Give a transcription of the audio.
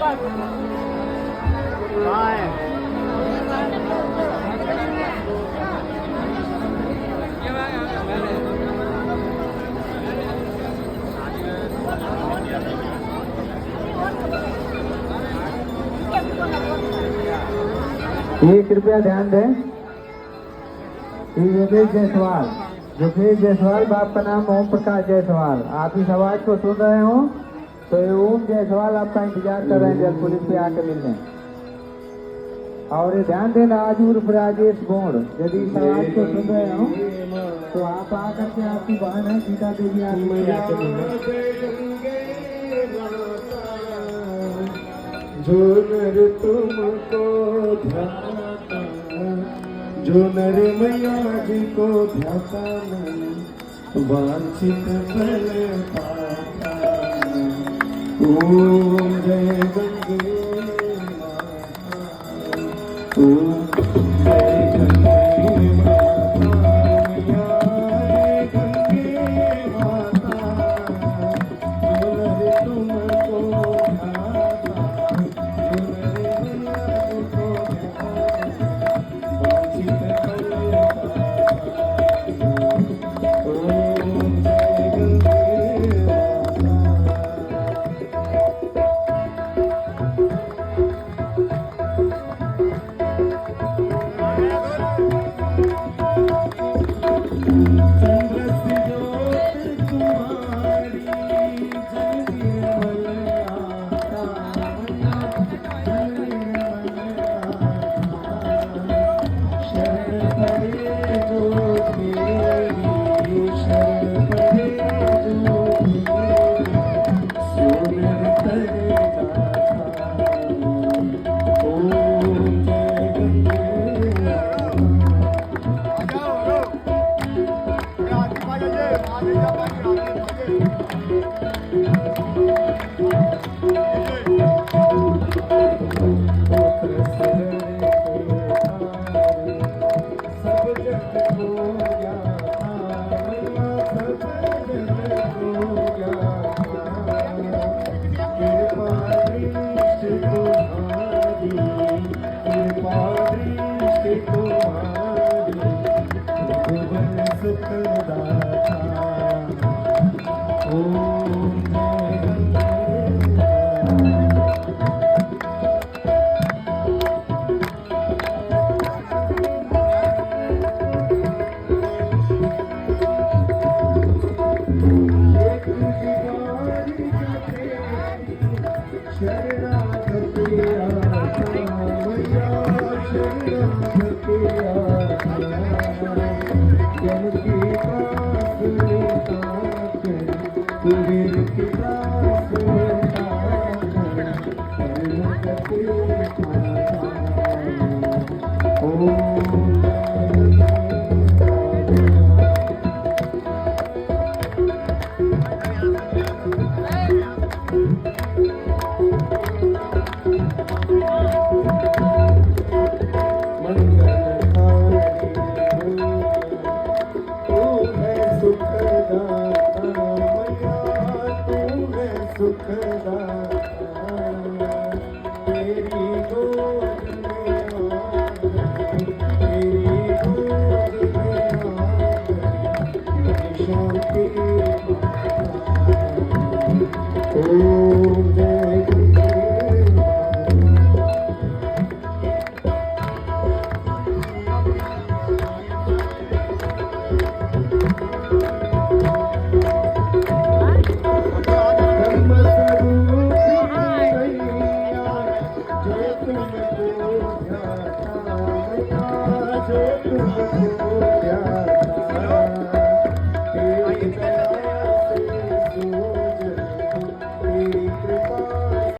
ये कृपया ध्यान दें, योगेश जायसवाल, योगेश जायसवाल, बाप का नाम ओम प्रकाश जायसवाल। आप इस आवाज को सुन रहे हो तो ये ओम जायसवाल आपका इंतजार कर रहे हैं जल पुलिस पे आके मिलने। और ये ध्यान देना, आज उर्फ राजेश गोड़, यदि इस आवाज को सुन रहे हो तो आप आकर के, आपकी बहन है सीता देवी, आके मिलने। जो नर तुमको ध्याता, जो नर मैया जी को ध्याता नहीं, वांछित फल पाता। ओम जय गंगे माता, ओम जय गंगे माता, जय गंगे माता। जो नर तुमको ओम